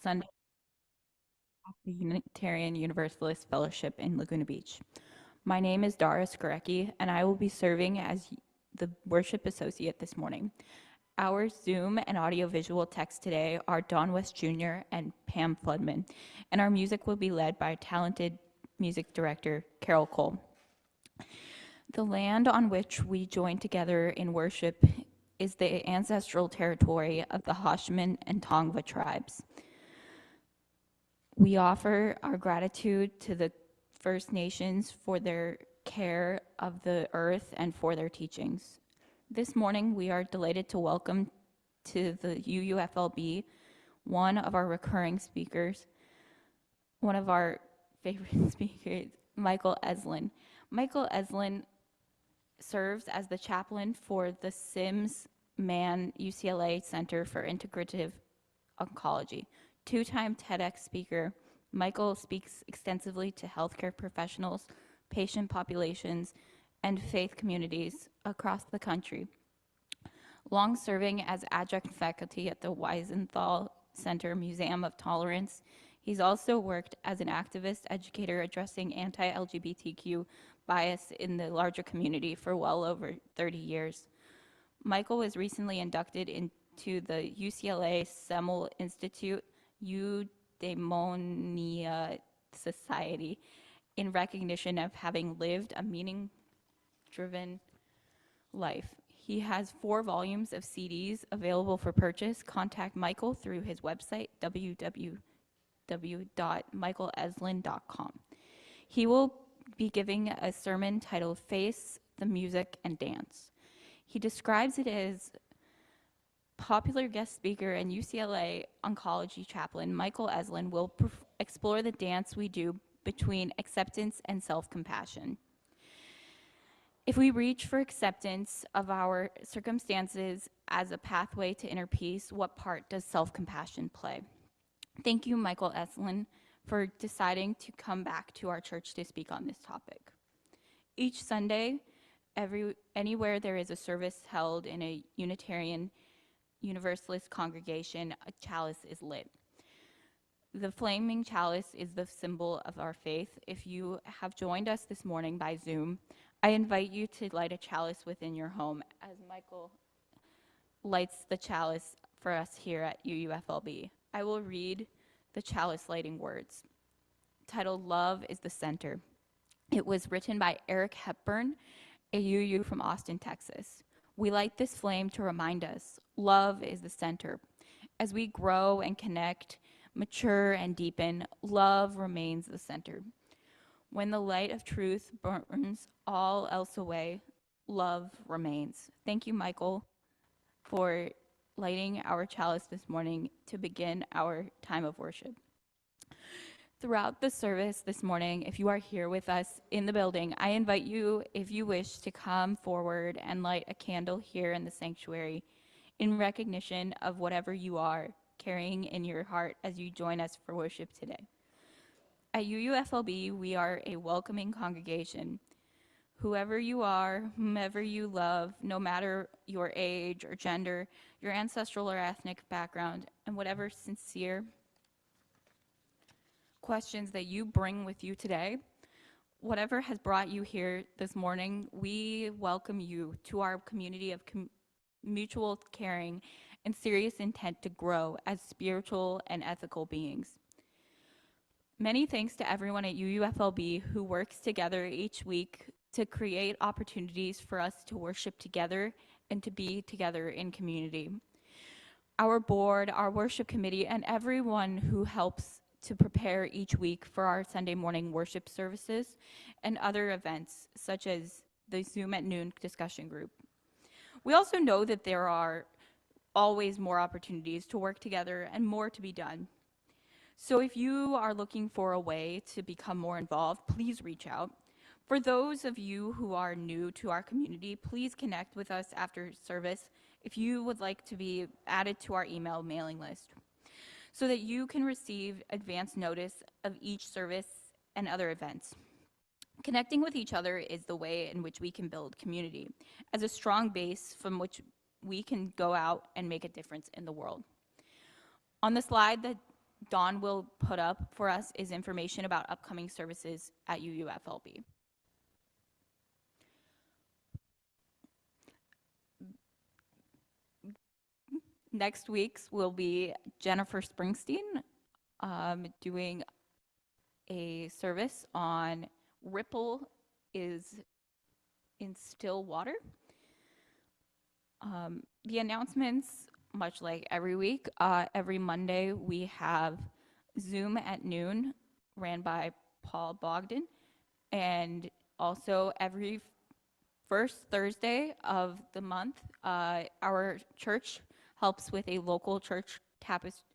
Sunday at the Unitarian Universalist Fellowship in Laguna Beach. My name is Dara Skarecky, and I will be serving as the worship associate this morning. Our Zoom and audiovisual text today are Don West Jr. and Pam Floodman, and our music will be led by talented music director Carol Cole. The land on which we join together in worship is the ancestral territory of the Hashman and Tongva tribes. We offer our gratitude to the First Nations for their care of the earth and for their teachings. This morning, we are delighted to welcome to the UUFLB one of our recurring speakers, one of our favorite speakers, Michael Eslin. Michael Eslin serves as the chaplain for the Sims Mann UCLA Center for Integrative Oncology. Two-time TEDx speaker, Michael speaks extensively to healthcare professionals, patient populations, and faith communities across the country. Long serving as adjunct faculty at the Wiesenthal Center Museum of Tolerance, he's also worked as an activist educator addressing anti-LGBTQ bias in the larger community for well over 30 years. Michael was recently inducted into the UCLA Semel Institute Eudaimonia Society in recognition of having lived a meaning-driven life. He has 4 volumes of CDs available for purchase. Contact Michael through his website, www.michaeleslin.com. He will be giving a sermon titled Face, the Music, and Dance. He describes it as popular guest speaker and UCLA oncology chaplain Michael Eslin will explore the dance we do between acceptance and self-compassion. If we reach for acceptance of our circumstances as a pathway to inner peace, what part does self-compassion play? Thank you, Michael Eslin, for deciding to come back to our church to speak on this topic. Each Sunday, anywhere there is a service held in a Unitarian Universalist congregation, a chalice is lit. The flaming chalice is the symbol of our faith. If you have joined us this morning by Zoom, I invite you to light a chalice within your home as Michael lights the chalice for us here at UUFLB. I will read the chalice lighting words, titled Love is the Center. It was written by Eric Hepburn, a UU from Austin, Texas. We light this flame to remind us, love is the center. As we grow and connect, mature and deepen, love remains the center. When the light of truth burns all else away, love remains. Thank you, Michael, for lighting our chalice this morning to begin our time of worship. Throughout the service this morning, if you are here with us in the building, I invite you, if you wish, to come forward and light a candle here in the sanctuary in recognition of whatever you are carrying in your heart as you join us for worship today. At UUFLB, we are a welcoming congregation. Whoever you are, whomever you love, no matter your age or gender, your ancestral or ethnic background, and whatever sincere questions that you bring with you today, whatever has brought you here this morning, we welcome you to our community of mutual caring and serious intent to grow as spiritual and ethical beings. Many thanks to everyone at UUFLB who works together each week to create opportunities for us to worship together and to be together in community. Our board, our worship committee, and everyone who helps to prepare each week for our Sunday morning worship services and other events, such as the Zoom at Noon discussion group. We also know that there are always more opportunities to work together and more to be done. So if you are looking for a way to become more involved, please reach out. For those of you who are new to our community, please connect with us after service if you would like to be added to our email mailing list, so that you can receive advance notice of each service and other events. Connecting with each other is the way in which we can build community as a strong base from which we can go out and make a difference in the world. On the slide that Dawn will put up for us is information about upcoming services at UUFLB. Next week's will be Jennifer Springsteen doing a service on Ripple is in Still Water. The announcements, much like every week, every Monday we have Zoom at noon, ran by Paul Bogdan, and also every first Thursday of the month, our church helps with a local church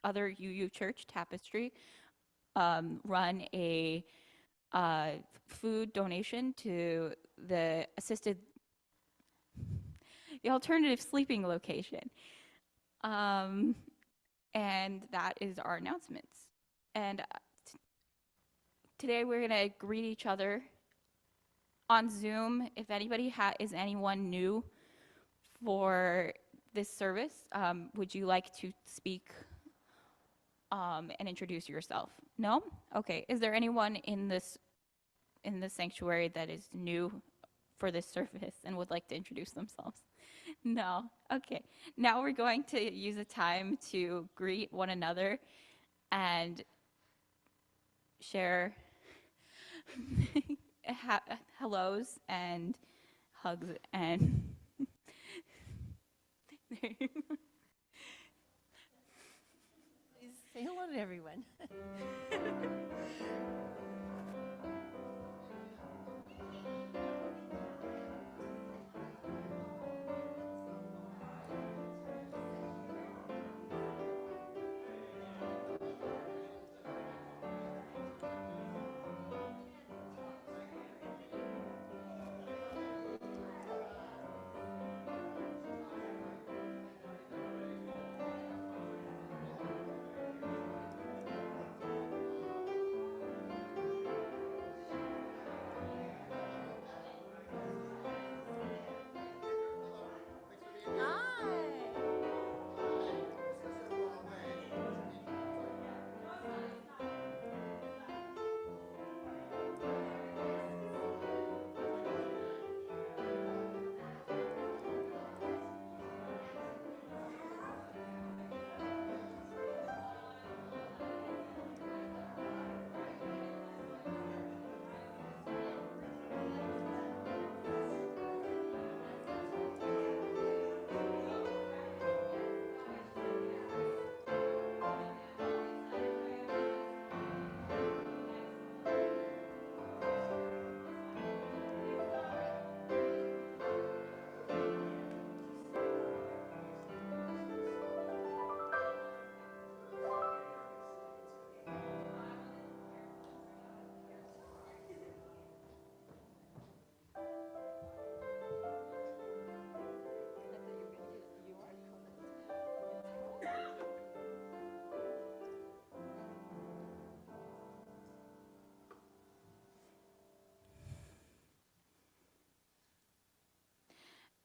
other UU church tapestry, run a food donation to the alternative sleeping location. And that is our announcements. And today we're gonna greet each other on Zoom. If anybody is anyone new for this service, would you like to speak and introduce yourself? No? Okay. Is there anyone in the sanctuary that is new for this service and would like to introduce themselves? No? Okay. Now we're going to use a time to greet one another and share hellos and hugs and Please say hello to everyone.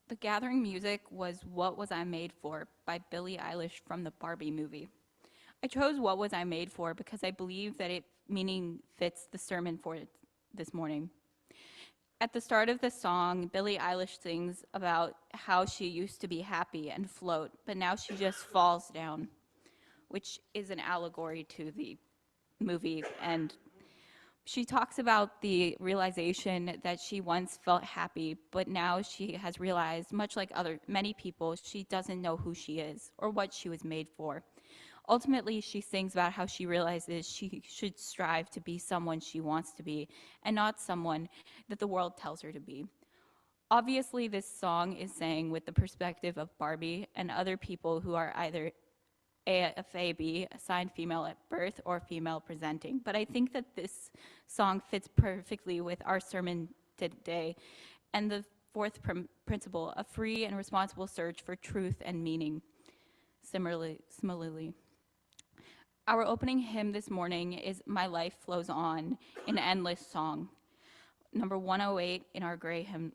The gathering music was What Was I Made For by Billie Eilish from the Barbie movie. I chose What Was I Made For because I believe that it meaning fits the sermon for it this morning. At the start of the song, Billie Eilish sings about how she used to be happy and float, but now she just falls down, which is an allegory to the movie. And she talks about the realization that she once felt happy, but now she has realized, much like many people, she doesn't know who she is or what she was made for. Ultimately, she sings about how she realizes she should strive to be someone she wants to be and not someone that the world tells her to be. Obviously, this song is saying with the perspective of Barbie and other people who are either AFAB, assigned female at birth, or female presenting. But I think that this song fits perfectly with our sermon today and the fourth principle, a free and responsible search for truth and meaning. Similarly, our opening hymn this morning is My Life Flows On, an endless song. number 108 in our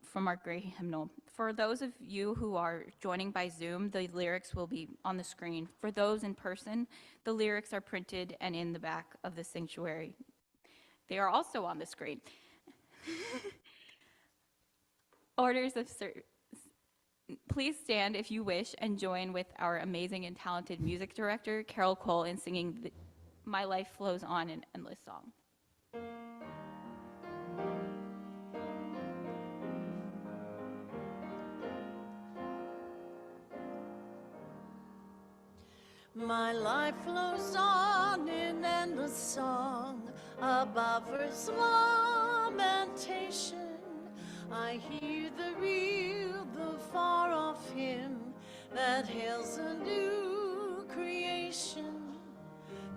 from our gray hymnal. For those of you who are joining by Zoom, the lyrics will be on the screen. For those in person, the lyrics are printed and in the back of the sanctuary. They are also on the screen. Orders of service. Please stand if you wish and join with our amazing and talented music director, Carol Cole, in singing My Life Flows On, an Endless Song. My life flows on in endless song above earth's lamentation. I hear the real, the far off hymn that hails a new creation.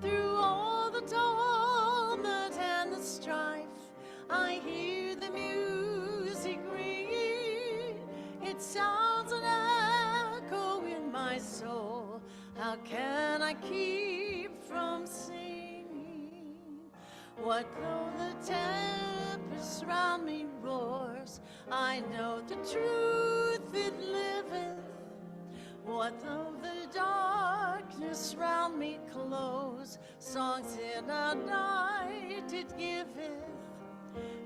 Through all the tumult and the strife, I hear the music ringing. It sounds an echo in my soul. How can I keep from singing? What though the tempest round me roars? I know the truth it liveth. What though the darkness round me close? Songs in a night it giveth.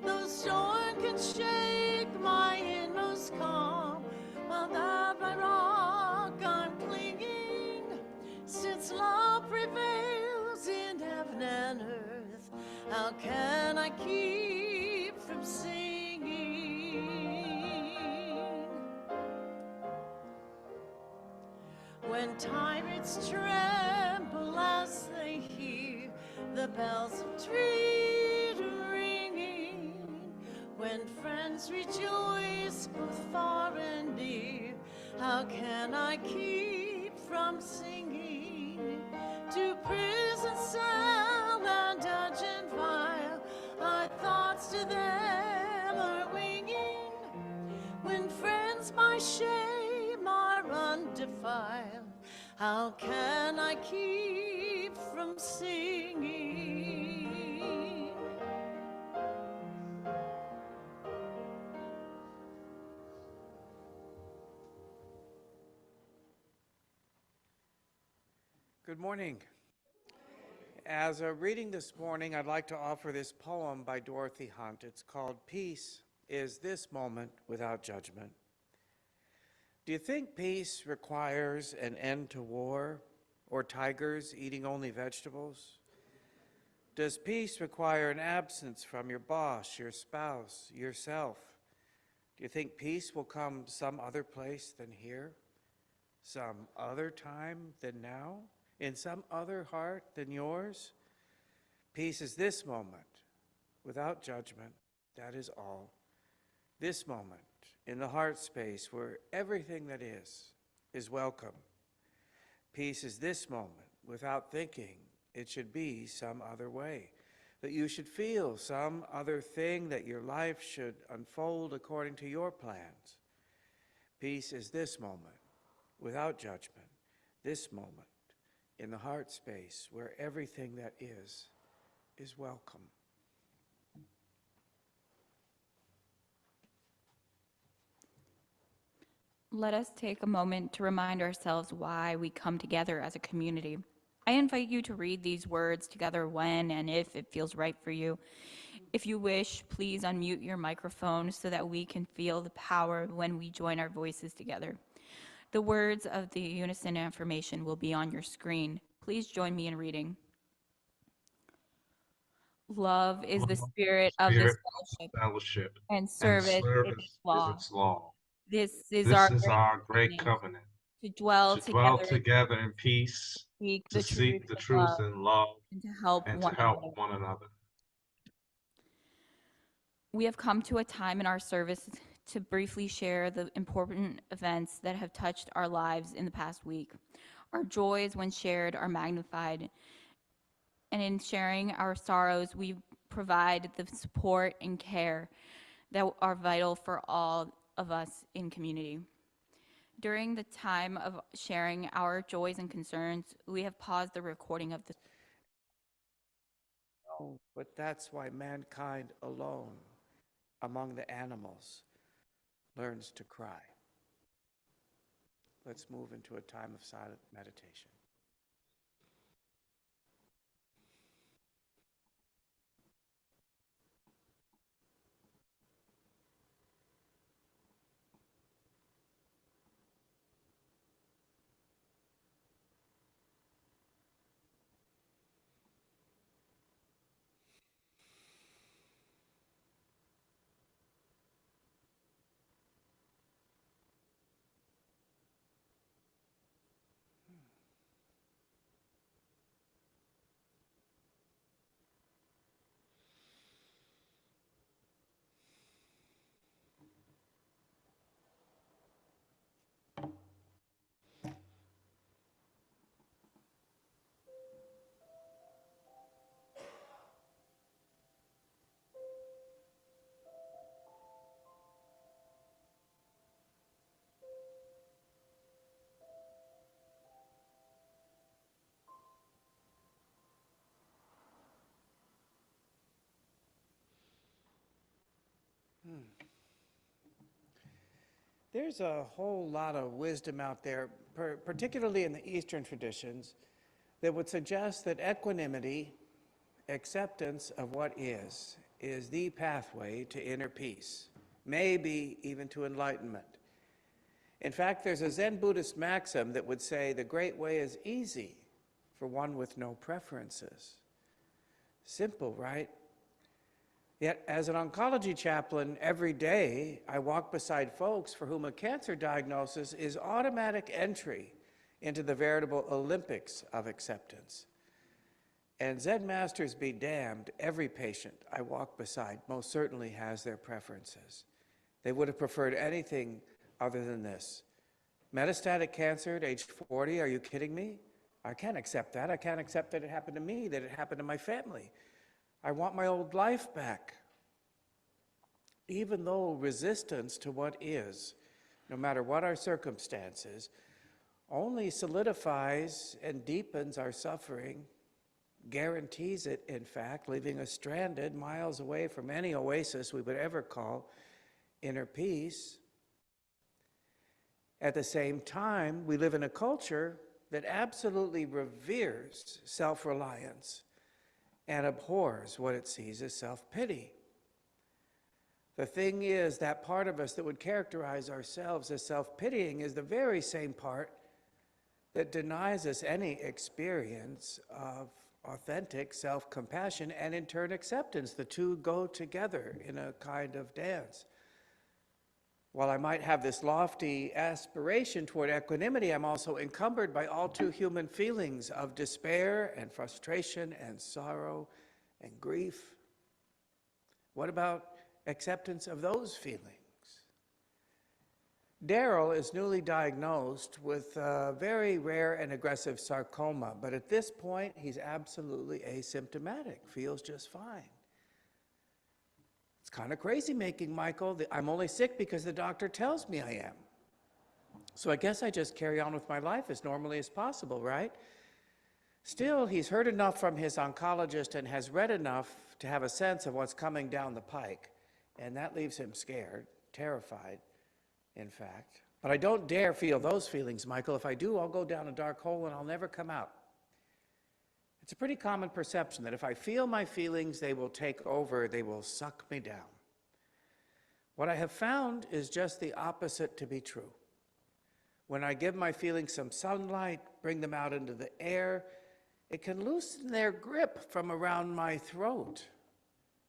Though storm can shake my inmost calm, while that my rock I'm clinging. Since love prevails in heaven and earth, how can I keep from singing? When tyrants tremble as they hear the bells of treaty ringing, when friends rejoice both far and near, how can I keep from singing? To prison cell and dungeon vile, our thoughts to them are winging. When friends by shame are undefiled, how can I keep from singing? Good morning. As a reading this morning, I'd like to offer this poem by Dorothy Hunt. It's called Peace is This Moment Without Judgment. Do you think peace requires an end to war or tigers eating only vegetables? Does peace require an absence from your boss, your spouse, yourself? Do you think peace will come some other place than here? Some other time than now? In some other heart than yours? Peace is this moment, without judgment, that is all. This moment, in the heart space where everything that is welcome. Peace is this moment, without thinking it should be some other way, that you should feel some other thing, that your life should unfold according to your plans. Peace is this moment, without judgment, this moment, in the heart space where everything that is welcome. Let us take a moment to remind ourselves why we come together as a community. I invite you to read these words together when and if it feels right for you. If you wish, please unmute your microphone so that we can feel the power when we join our voices together. The words of the unison affirmation will be on your screen. Please join me in reading. Love is the spirit of this fellowship, and service is its law. This is our great covenant, to dwell together in peace, speak to the seek the truth truth in love, and to help and one to help another. one another. We have come to a time in our service to briefly share the important events that have touched our lives in the past week. Our joys, when shared, are magnified, and in sharing our sorrows, we provide the support and care that are vital for all of us in community. During the time of sharing our joys and concerns, we have paused the recording of the. Oh, but that's why mankind alone among the animals learns to cry. Let's move into a time of silent meditation. There's a whole lot of wisdom out there, particularly in the Eastern traditions, that would suggest that equanimity, acceptance of what is the pathway to inner peace, maybe even to enlightenment. In fact, there's a Zen Buddhist maxim that would say the great way is easy for one with no preferences. Simple, right? Yet, as an oncology chaplain, every day I walk beside folks for whom a cancer diagnosis is automatic entry into the veritable Olympics of acceptance. And Zen masters be damned, every patient I walk beside most certainly has their preferences. They would have preferred anything other than this. Metastatic cancer at age 40, are you kidding me? I can't accept that. I can't accept that it happened to me, that it happened to my family. I want my old life back. Even though resistance to what is, no matter what our circumstances, only solidifies and deepens our suffering, guarantees it, in fact, leaving us stranded miles away from any oasis we would ever call inner peace. At the same time, we live in a culture that absolutely reveres self-reliance and abhors what it sees as self-pity. The thing is, that part of us that would characterize ourselves as self-pitying is the very same part that denies us any experience of authentic self-compassion and in turn acceptance. The two go together in a kind of dance. While I might have this lofty aspiration toward equanimity, I'm also encumbered by all too human feelings of despair and frustration and sorrow and grief. What about acceptance of those feelings? Daryl is newly diagnosed with a very rare and aggressive sarcoma, but at this point, he's absolutely asymptomatic, feels just fine. It's kind of crazy making, Michael. I'm only sick because the doctor tells me I am. So I guess I just carry on with my life as normally as possible, right? Still, he's heard enough from his oncologist and has read enough to have a sense of what's coming down the pike. And that leaves him scared, terrified, in fact. But I don't dare feel those feelings, Michael. If I do, I'll go down a dark hole and I'll never come out. It's a pretty common perception that if I feel my feelings, they will take over, they will suck me down. What I have found is just the opposite to be true. When I give my feelings some sunlight, bring them out into the air, it can loosen their grip from around my throat.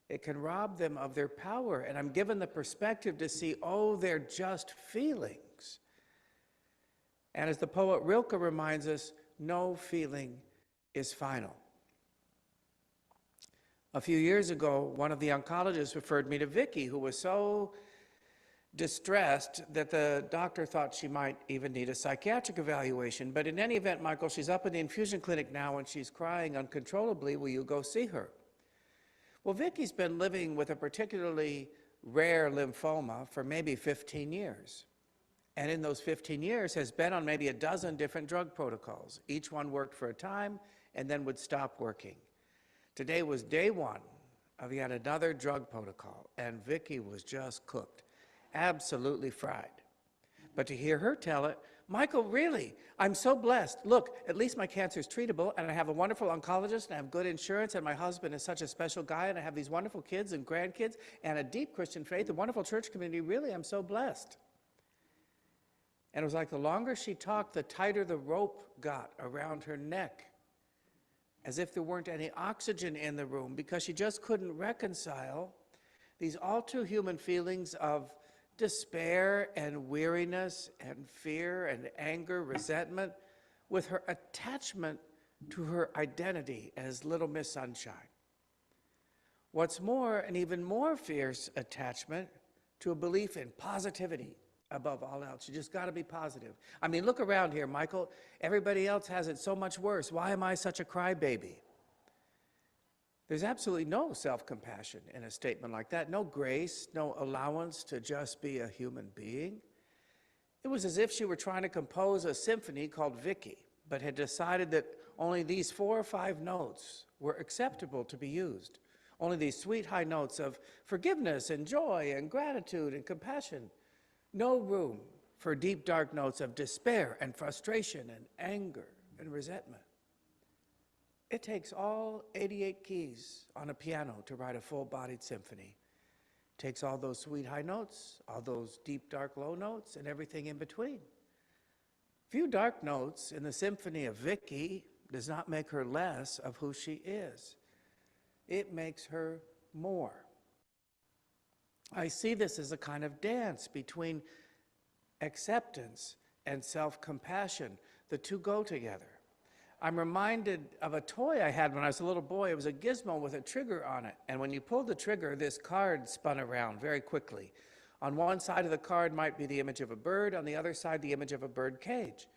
It can rob them of their power, and I'm given the perspective to see, oh, they're just feelings. And as the poet Rilke reminds us, no feeling is final. A few years ago, one of the oncologists referred me to Vicky, who was so distressed that the doctor thought she might even need a psychiatric evaluation. But in any event, Michael, she's up in the infusion clinic now and she's crying uncontrollably. Will you go see her? Well, Vicky's been living with a particularly rare lymphoma for maybe 15 years. And in those 15 years has been on maybe a dozen different drug protocols. Each one worked for a time and then would stop working. Today was day one of yet another drug protocol, and Vicky was just cooked, absolutely fried. But to hear her tell it, Michael, really, I'm so blessed. Look, at least my cancer is treatable, and I have a wonderful oncologist, and I have good insurance, and my husband is such a special guy, and I have these wonderful kids and grandkids, and a deep Christian faith, a wonderful church community. Really, I'm so blessed. And it was like the longer she talked, the tighter the rope got around her neck, as if there weren't any oxygen in the room, because she just couldn't reconcile these all too human feelings of despair and weariness and fear and anger, resentment, with her attachment to her identity as Little Miss Sunshine. What's more, an even more fierce attachment to a belief in positivity above all else. You just got to be positive. I mean, look around here, Michael. Everybody else has it so much worse. Why am I such a crybaby? There's absolutely no self-compassion in a statement like that, no grace, no allowance to just be a human being. It was as if she were trying to compose a symphony called Vicky, but had decided that only these 4 or 5 notes were acceptable to be used. Only these sweet high notes of forgiveness and joy and gratitude and compassion. No room for deep dark notes of despair and frustration and anger and resentment. It takes all 88 keys on a piano to write a full-bodied symphony. It takes all those sweet high notes, all those deep dark low notes, and everything in between. Few dark notes in the symphony of Vicky does not make her less of who she is. It makes her more. I see this as a kind of dance between acceptance and self-compassion. The two go together. I'm reminded of a toy I had when I was a little boy. It was a gizmo with a trigger on it. And when you pulled the trigger, this card spun around very quickly. On one side of the card might be the image of a bird, on the other side the image of a bird cage.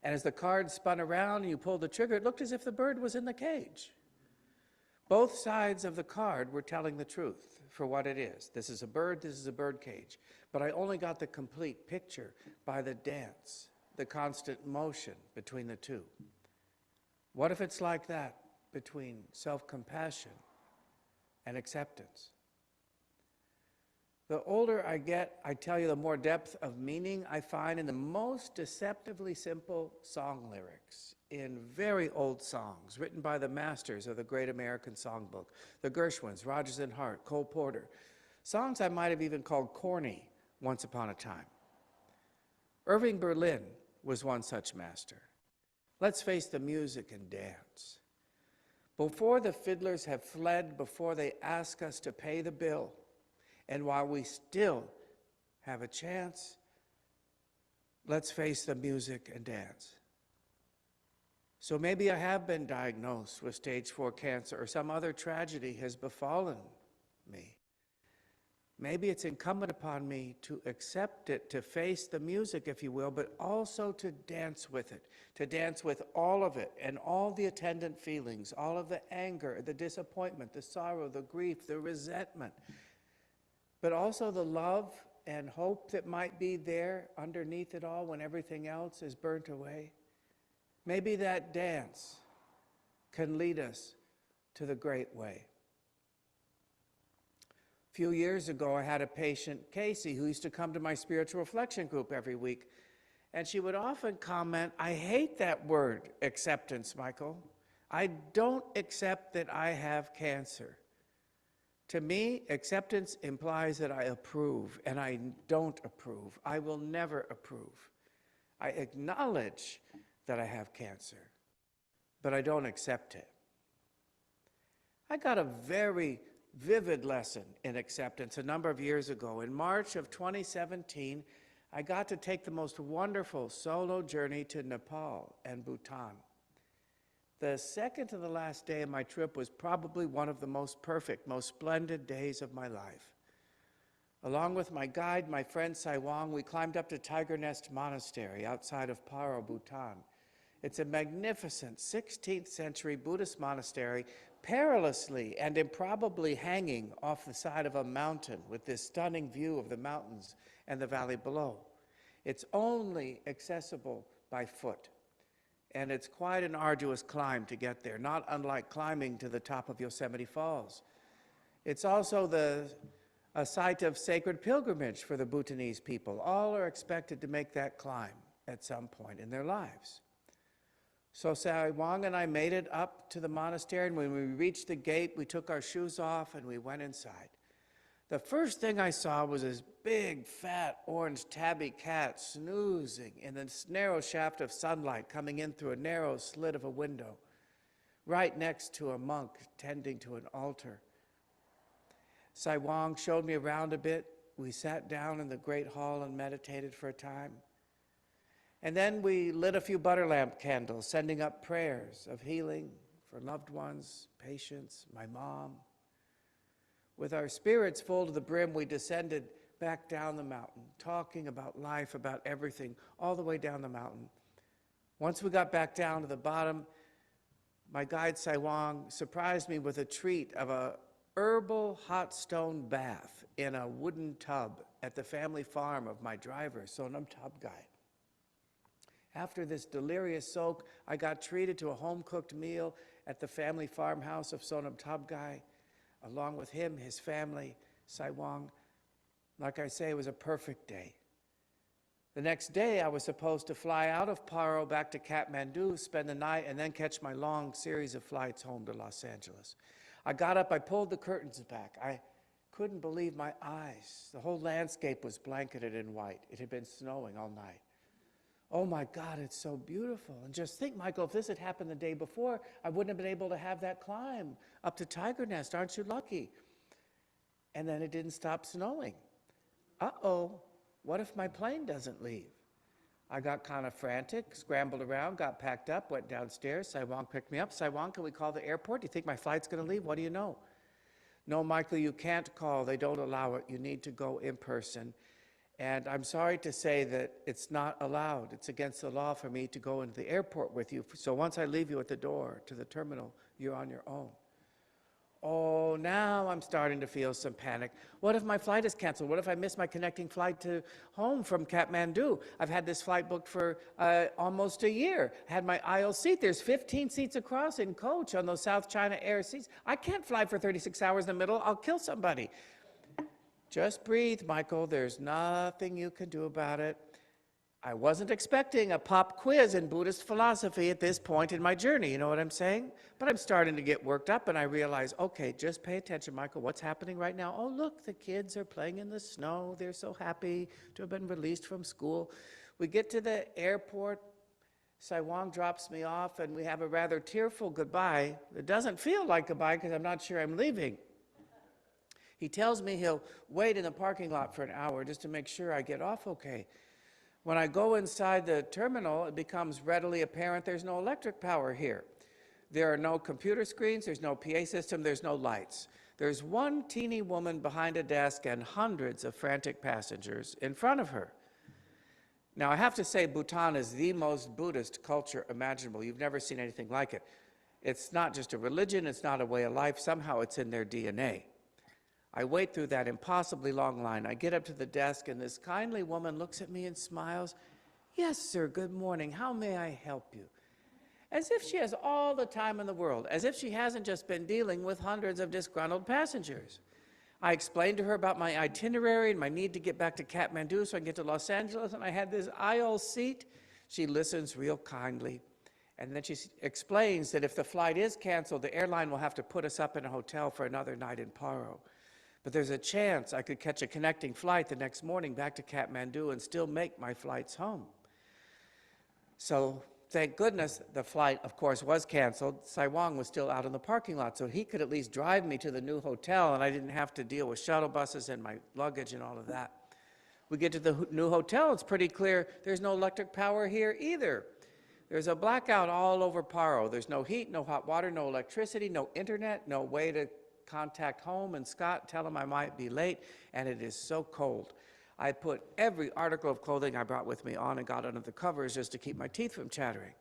And as the card spun around and you pulled the trigger, it looked as if the bird was in the cage. Both sides of the card were telling the truth for what it is. This is a bird cage. But I only got the complete picture by the dance, the constant motion between the two. What if it's like that between self-compassion and acceptance? The older I get, I tell you, the more depth of meaning I find in the most deceptively simple song lyrics in very old songs written by the masters of the great American songbook, the Gershwins, Rodgers and Hart, Cole Porter, songs I might have even called corny once upon a time. Irving Berlin was one such master. Let's face the music and dance. Before the fiddlers have fled, before they ask us to pay the bill, and while we still have a chance, let's face the music and dance. So maybe I have been diagnosed with stage 4 cancer, or some other tragedy has befallen me. Maybe it's incumbent upon me to accept it, to face the music, if you will, but also to dance with it, to dance with all of it and all the attendant feelings, all of the anger, the disappointment, the sorrow, the grief, the resentment, but also the love and hope that might be there underneath it all when everything else is burnt away. Maybe that dance can lead us to the great way. A few years ago, I had a patient, Casey, who used to come to my spiritual reflection group every week, and she would often comment, I hate that word, acceptance, Michael. I don't accept that I have cancer. To me, acceptance implies that I approve, and I don't approve. I will never approve. I acknowledge that I have cancer, but I don't accept it. I got a very vivid lesson in acceptance a number of years ago. In March of 2017, I got to take the most wonderful solo journey to Nepal and Bhutan. The second to the last day of my trip was probably one of the most perfect, most splendid days of my life. Along with my guide, my friend Saiwang, we climbed up to Tiger Nest Monastery outside of Paro, Bhutan. It's a magnificent 16th century Buddhist monastery, perilously and improbably hanging off the side of a mountain with this stunning view of the mountains and the valley below. It's only accessible by foot, and it's quite an arduous climb to get there, not unlike climbing to the top of Yosemite Falls. It's also a site of sacred pilgrimage for the Bhutanese people. All are expected to make that climb at some point in their lives. So Sai Wang and I made it up to the monastery, and when we reached the gate, we took our shoes off and we went inside. The first thing I saw was this big, fat, orange tabby cat snoozing in this narrow shaft of sunlight coming in through a narrow slit of a window, right next to a monk tending to an altar. Sai Wang showed me around a bit. We sat down in the great hall and meditated for a time. And then we lit a few butter lamp candles, sending up prayers of healing for loved ones, patients, my mom. With our spirits full to the brim, we descended back down the mountain, talking about life, about everything, all the way down the mountain. Once we got back down to the bottom, my guide Sai Wang surprised me with a treat of a herbal hot stone bath in a wooden tub at the family farm of my driver, Sonam Tabgai. After this delirious soak, I got treated to a home-cooked meal at the family farmhouse of Sonam Tabgai. Along with him, his family, Sai Wang. Like I say, it was a perfect day. The next day, I was supposed to fly out of Paro back to Kathmandu, spend the night, and then catch my long series of flights home to Los Angeles. I got up, I pulled the curtains back. I couldn't believe my eyes. The whole landscape was blanketed in white. It had been snowing all night. Oh my God, it's so beautiful. And just think, Michael, if this had happened the day before, I wouldn't have been able to have that climb up to Tiger Nest. Aren't you lucky? And then it didn't stop snowing. Uh-oh, what if my plane doesn't leave? I got kind of frantic, scrambled around, got packed up, went downstairs. Sai Wang picked me up. Sai Wang, can we call the airport? Do you think my flight's going to leave? What do you know? No, Michael, you can't call. They don't allow it. You need to go in person. And I'm sorry to say that it's not allowed. It's against the law for me to go into the airport with you. So once I leave you at the door to the terminal, you're on your own. Oh, now I'm starting to feel some panic. What if my flight is canceled? What if I miss my connecting flight to home from Kathmandu? I've had this flight booked for almost a year. I had my aisle seat. There's 15 seats across in coach on those South China Air seats. I can't fly for 36 hours in the middle. I'll kill somebody. Just breathe, Michael. There's nothing you can do about it. I wasn't expecting a pop quiz in Buddhist philosophy at this point in my journey, you know what I'm saying? But I'm starting to get worked up, and I realize, okay, just pay attention, Michael. What's happening right now? Oh, look, the kids are playing in the snow. They're so happy to have been released from school. We get to the airport. Sai Wang drops me off, and we have a rather tearful goodbye. It doesn't feel like goodbye because I'm not sure I'm leaving. He tells me he'll wait in the parking lot for an hour just to make sure I get off okay. When I go inside the terminal, it becomes readily apparent there's no electric power here. There are no computer screens, there's no PA system, there's no lights. There's one teeny woman behind a desk and hundreds of frantic passengers in front of her. Now, I have to say, Bhutan is the most Buddhist culture imaginable. You've never seen anything like it. It's not just a religion, it's not a way of life. Somehow it's in their DNA. I wait through that impossibly long line. I get up to the desk, and this kindly woman looks at me and smiles. Yes, sir, good morning. How may I help you? As if she has all the time in the world, as if she hasn't just been dealing with hundreds of disgruntled passengers. I explained to her about my itinerary and my need to get back to Kathmandu so I can get to Los Angeles, and I had this aisle seat. She listens real kindly, and then she explains that if the flight is canceled, the airline will have to put us up in a hotel for another night in Paro. But there's a chance I could catch a connecting flight the next morning back to Kathmandu and still make my flights home. So thank goodness the flight, of course, was canceled. Sai Wang was still out in the parking lot, so he could at least drive me to the new hotel, and I didn't have to deal with shuttle buses and my luggage and all of that. We get to the new hotel. It's pretty clear there's no electric power here either. There's a blackout all over Paro. There's no heat, no hot water, no electricity, no internet, no way to contact home and Scott, tell him I might be late, and it is so cold. I put every article of clothing I brought with me on and got under the covers just to keep my teeth from chattering.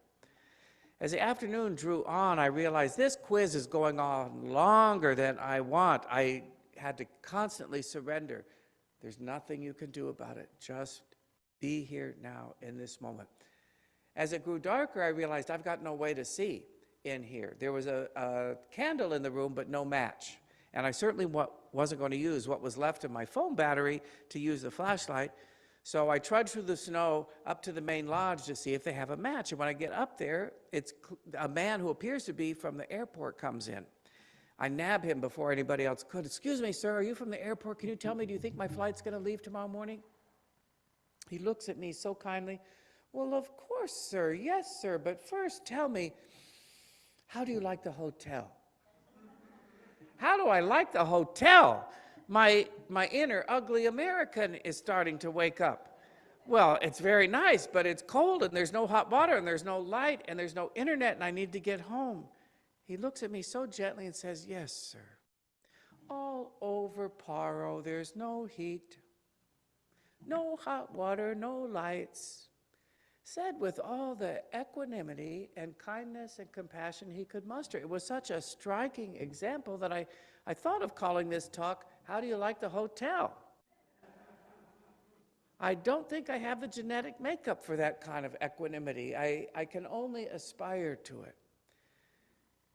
As the afternoon drew on, I realized this quiz is going on longer than I want. I had to constantly surrender. There's nothing you can do about it. Just be here now in this moment. As it grew darker, I realized I've got no way to see in here. There was a candle in the room, but no match. And I certainly wasn't going to use what was left of my phone battery to use the flashlight. So I trudged through the snow up to the main lodge to see if they have a match. And when I get up there, it's a man who appears to be from the airport comes in. I nab him before anybody else could. "Excuse me, sir, are you from the airport? Can you tell me, do you think my flight's going to leave tomorrow morning?" He looks at me so kindly. "Well, of course, sir. Yes, sir. But first, tell me, how do you like the hotel?" How do I like the hotel? My inner ugly American is starting to wake up. "Well, it's very nice, but it's cold and there's no hot water and there's no light and there's no internet and I need to get home." He looks at me so gently and says, "Yes, sir. All over Paro, there's no heat, no hot water, no lights." Said with all the equanimity and kindness and compassion he could muster. It was such a striking example that I thought of calling this talk, "How do you like the hotel?" I don't think I have the genetic makeup for that kind of equanimity. I can only aspire to it.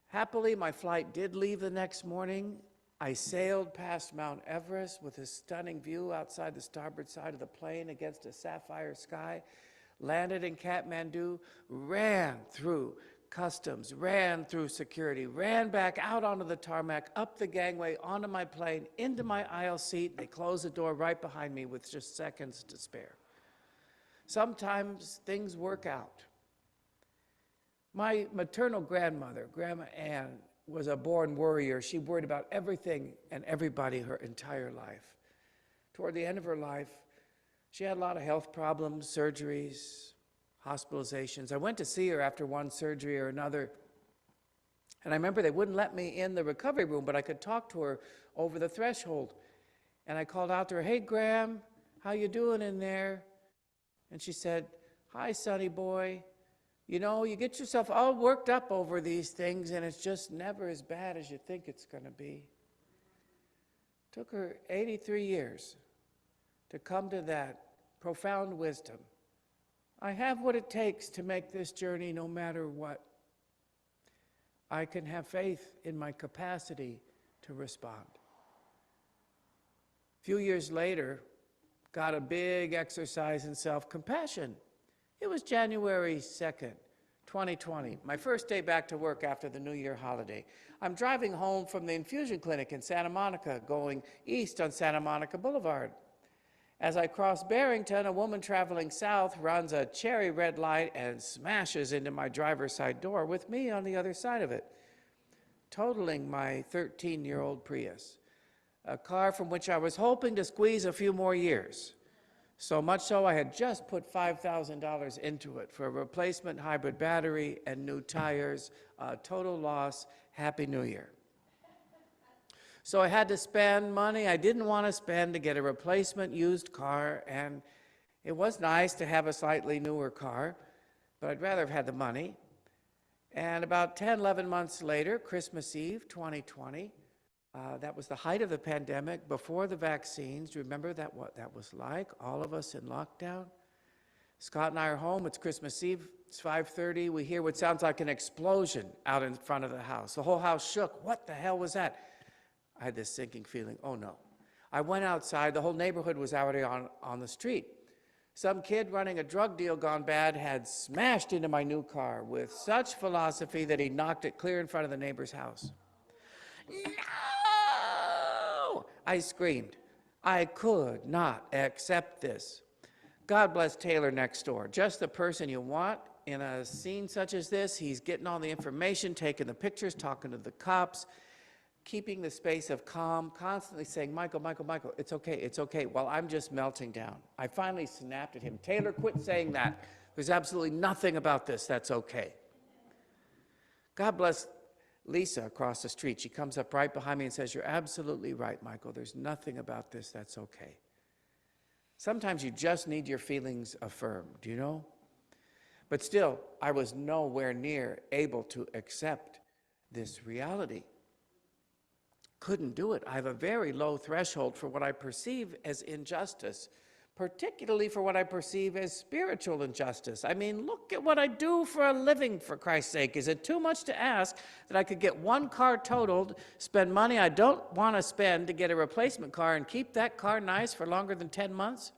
Happily, my flight did leave the next morning. I sailed past Mount Everest with a stunning view outside the starboard side of the plane against a sapphire sky, landed in Kathmandu, ran through customs, ran through security, ran back out onto the tarmac, up the gangway, onto my plane, into my aisle seat. They closed the door right behind me with just seconds to spare. Sometimes things work out. My maternal grandmother, Grandma Ann, was a born worrier. She worried about everything and everybody her entire life. Toward the end of her life, she had a lot of health problems, surgeries, hospitalizations. I went to see her after one surgery or another, and I remember they wouldn't let me in the recovery room, but I could talk to her over the threshold. And I called out to her, "Hey, Gram, how you doing in there?" And she said, "Hi, sonny boy. You know, you get yourself all worked up over these things, and it's just never as bad as you think it's going to be." It took her 83 years to come to that profound wisdom. I have what it takes to make this journey no matter what. I can have faith in my capacity to respond. A few years later, got a big exercise in self-compassion. It was January 2nd, 2020, my first day back to work after the New Year holiday. I'm driving home from the infusion clinic in Santa Monica, going east on Santa Monica Boulevard. As I cross Barrington, a woman traveling south runs a cherry red light and smashes into my driver's side door with me on the other side of it, totaling my 13-year-old Prius, a car from which I was hoping to squeeze a few more years. So much so I had just put $5,000 into it for a replacement hybrid battery and new tires, total loss. Happy New Year. So I had to spend money I didn't want to spend to get a replacement used car, and it was nice to have a slightly newer car, but I'd rather have had the money. And about 10, 11 months later, Christmas Eve, 2020, that was the height of the pandemic, before the vaccines. Do you remember what that was like? All of us in lockdown. Scott and I are home. It's Christmas Eve. It's 5:30. We hear what sounds like an explosion out in front of the house. The whole house shook. What the hell was that? I had this sinking feeling, oh no. I went outside. The whole neighborhood was already on the street. Some kid running a drug deal gone bad had smashed into my new car with such philosophy that he knocked it clear in front of the neighbor's house. No! I screamed. I could not accept this. God bless Taylor next door. Just the person you want in a scene such as this. He's getting all the information, taking the pictures, talking to the cops, keeping the space of calm, constantly saying, Michael, Michael, Michael, it's okay, while I'm just melting down. I finally snapped at him. Taylor, quit saying that. There's absolutely nothing about this that's okay. God bless Lisa across the street. She comes up right behind me and says, you're absolutely right, Michael. There's nothing about this that's okay. Sometimes you just need your feelings affirmed, do you know? But still, I was nowhere near able to accept this reality. Couldn't do it. I have a very low threshold for what I perceive as injustice, particularly for what I perceive as spiritual injustice. I mean, look at what I do for a living, for Christ's sake. Is it too much to ask that I could get one car totaled, spend money I don't want to spend to get a replacement car, and keep that car nice for longer than 10 months?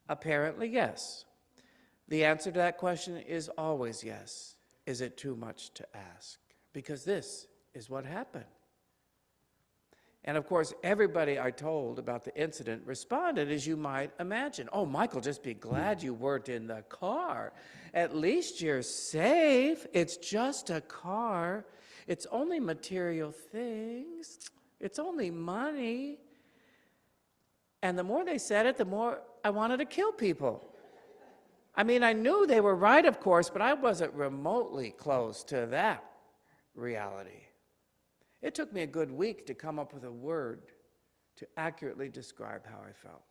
Apparently, yes. The answer to that question is always yes. Is it too much to ask? Because this is what happened. And of course, everybody I told about the incident responded as you might imagine. Oh, Michael, just be glad you weren't in the car. At least you're safe. It's just a car. It's only material things. It's only money. And the more they said it, the more I wanted to kill people. I mean, I knew they were right, of course, but I wasn't remotely close to that reality. It took me a good week to come up with a word to accurately describe how I felt.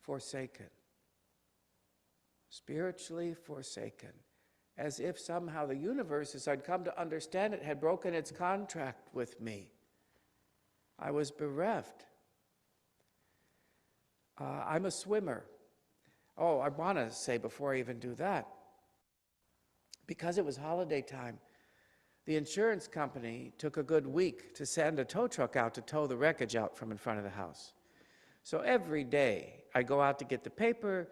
Forsaken. Spiritually forsaken. As if somehow the universe, as I'd come to understand it, had broken its contract with me. I was bereft. I'm a swimmer. Oh, I want to say before I even do that, because it was holiday time, the insurance company took a good week to send a tow truck out to tow the wreckage out from in front of the house. So every day I go out to get the paper,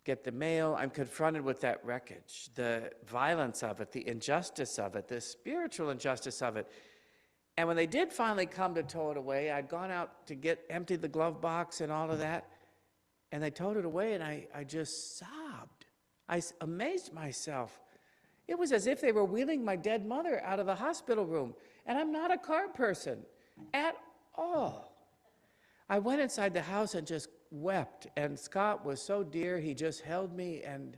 get the mail, I'm confronted with that wreckage, the violence of it, the injustice of it, the spiritual injustice of it. And when they did finally come to tow it away, I'd gone out to empty the glove box and all of that, and they towed it away, and I just sobbed. I amazed myself. It was as if they were wheeling my dead mother out of the hospital room, and I'm not a car person at all. I went inside the house and just wept, and Scott was so dear, he just held me, and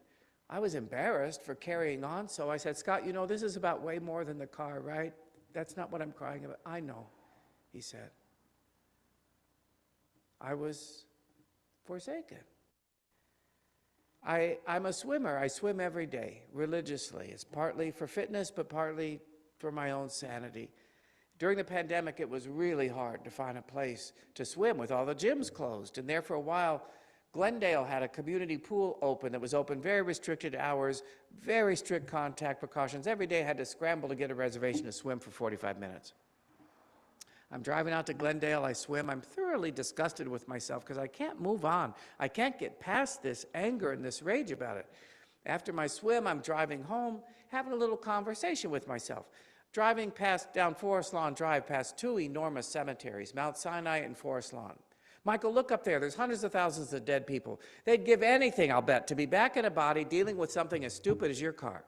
I was embarrassed for carrying on, so I said, Scott, you know, this is about way more than the car, right? That's not what I'm crying about. I know, he said. I was forsaken. I'm a swimmer. I swim every day, religiously. It's partly for fitness, but partly for my own sanity. During the pandemic, it was really hard to find a place to swim with all the gyms closed. And there for a while, Glendale had a community pool open that was open very restricted hours, very strict contact precautions. Every day I had to scramble to get a reservation to swim for 45 minutes. I'm driving out to Glendale, I swim, I'm thoroughly disgusted with myself because I can't move on. I can't get past this anger and this rage about it. After my swim, I'm driving home, having a little conversation with myself. Driving down Forest Lawn Drive past two enormous cemeteries, Mount Sinai and Forest Lawn. Michael, look up there, there's hundreds of thousands of dead people. They'd give anything, I'll bet, to be back in a body dealing with something as stupid as your car.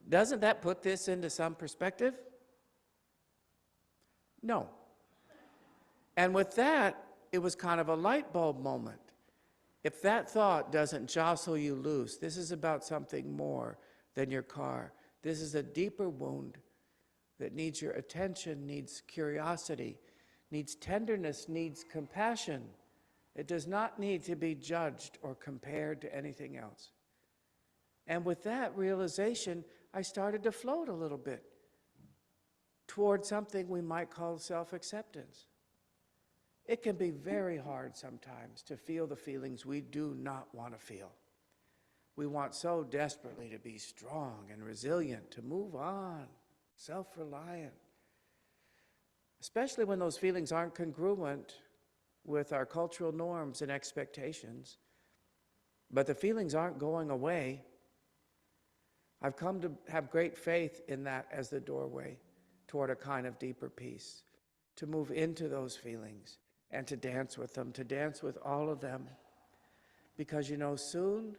Doesn't that put this into some perspective? No. And with that, it was kind of a light bulb moment. If that thought doesn't jostle you loose, this is about something more than your car. This is a deeper wound that needs your attention, needs curiosity, needs tenderness, needs compassion. It does not need to be judged or compared to anything else. And with that realization, I started to float a little bit toward something we might call self-acceptance. It can be very hard sometimes to feel the feelings we do not want to feel. We want so desperately to be strong and resilient, to move on, self-reliant, especially when those feelings aren't congruent with our cultural norms and expectations. But the feelings aren't going away. I've come to have great faith in that as the doorway toward a kind of deeper peace, to move into those feelings and to dance with them, to dance with all of them. Because, you know, soon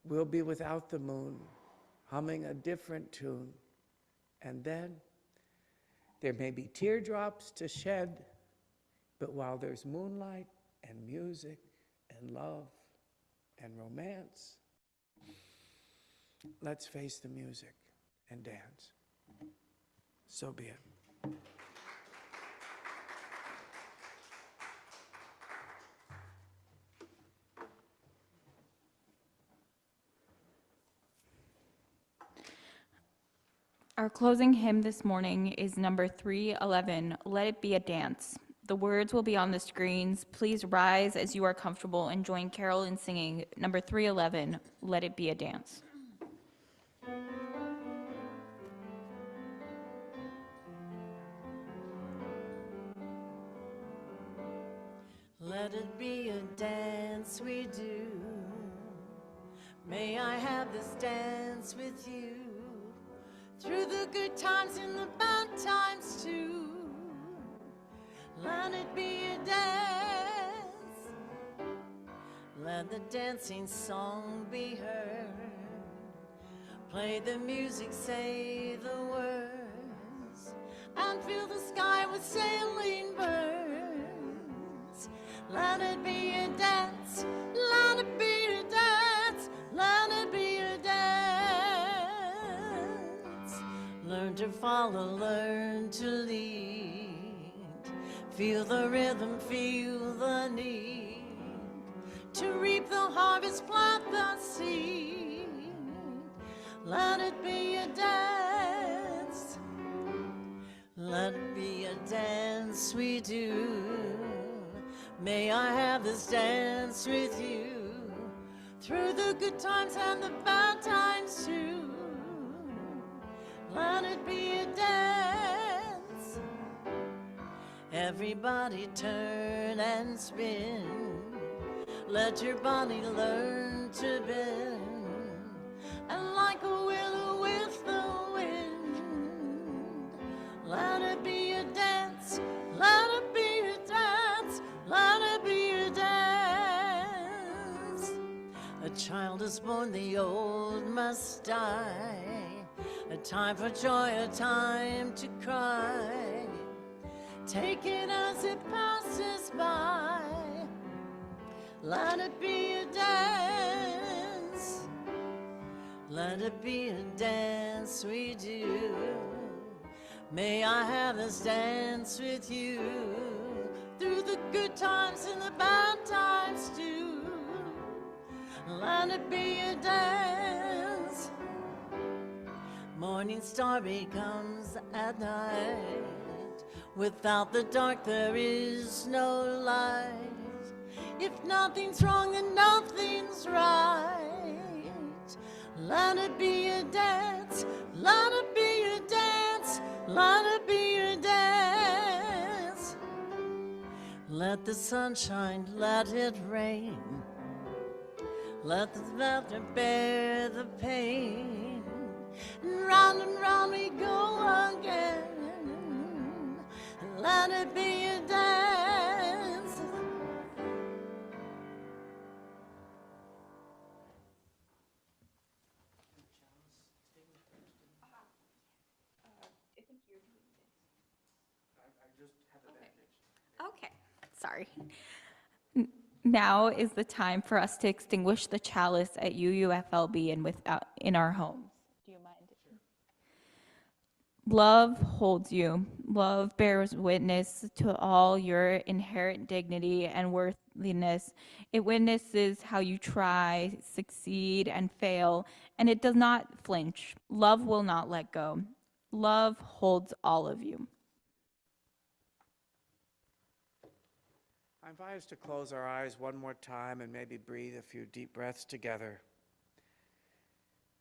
we'll be without the moon, humming a different tune. And then there may be teardrops to shed, but while there's moonlight and music and love and romance, let's face the music and dance. So be it. Our closing hymn this morning is number 311, Let It Be a Dance. The words will be on the screens. Please rise as you are comfortable and join Carol in singing number 311, Let It Be a Dance. Let it be a dance we do. May I have this dance with you through the good times and the bad times too. Let it be a dance. Let the dancing song be heard. Play the music, say the words, and fill the sky with sailing birds. Let it be a dance, let it be a dance, let it be a dance. Learn to follow, learn to lead. Feel the rhythm, feel the need. To reap the harvest, plant the seed. Let it be a dance. Let it be a dance we do. May I have this dance with you through the good times and the bad times too. Let it be a dance. Everybody turn and spin. Let your body learn to bend. And like a willow with the wind, let it be a dance, let it be a dance, let it be a dance. A child is born, the old must die. A time for joy, a time to cry. Take it as it passes by. Let it be a dance. Let it be a dance we do. May I have this dance with you through the good times and the bad times too. Let it be a dance. Morning star becomes at night. Without the dark there is no light. If nothing's wrong then nothing's right. Let it be a dance, let it be a dance, let it be a dance. Let the sunshine, let it rain. Let the laughter bear the pain. And round we go again. Let it be a dance. Okay, sorry. Now is the time for us to extinguish the chalice at UUFLB and in our homes. Do you mind? Love holds you. Love bears witness to all your inherent dignity and worthiness. It witnesses how you try, succeed, and fail, and it does not flinch. Love will not let go. Love holds all of you. I invite us to close our eyes one more time and maybe breathe a few deep breaths together.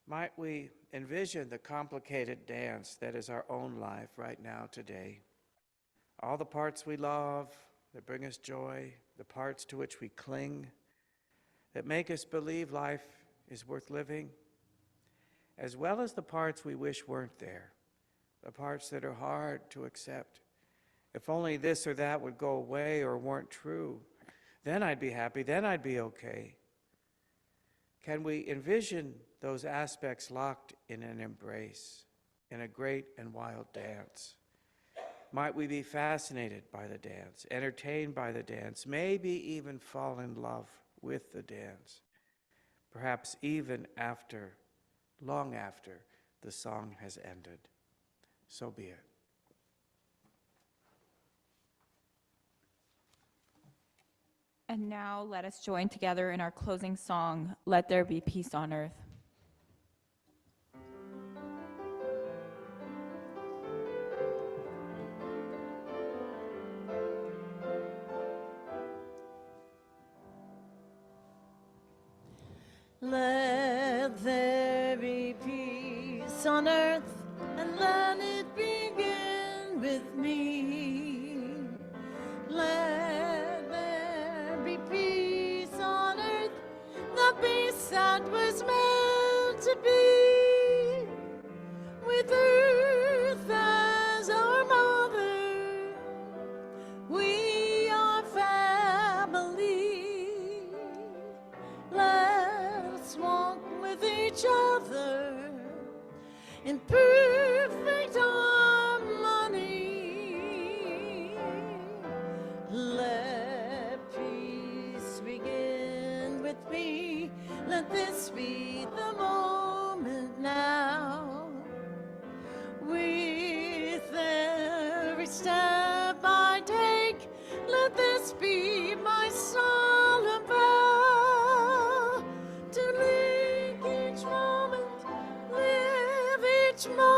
Might we envision the complicated dance that is our own life right now today? All the parts we love, that bring us joy, the parts to which we cling, that make us believe life is worth living, as well as the parts we wish weren't there, the parts that are hard to accept. If only this or that would go away or weren't true, then I'd be happy, then I'd be okay. Can we envision those aspects locked in an embrace, in a great and wild dance? Might we be fascinated by the dance, entertained by the dance, maybe even fall in love with the dance, perhaps even after, long after, the song has ended. So be it. And now let us join together in our closing song, Let There Be Peace on Earth. Let there be peace on earth, and let it begin with me. Let there be peace on earth, the peace that was meant to be. With earth as our mother, we are family. Let's walk with each other in perfect harmony. Let peace begin with me. Let this be the moment now. With every step I take, let this be my solemn vow to live each moment, live each moment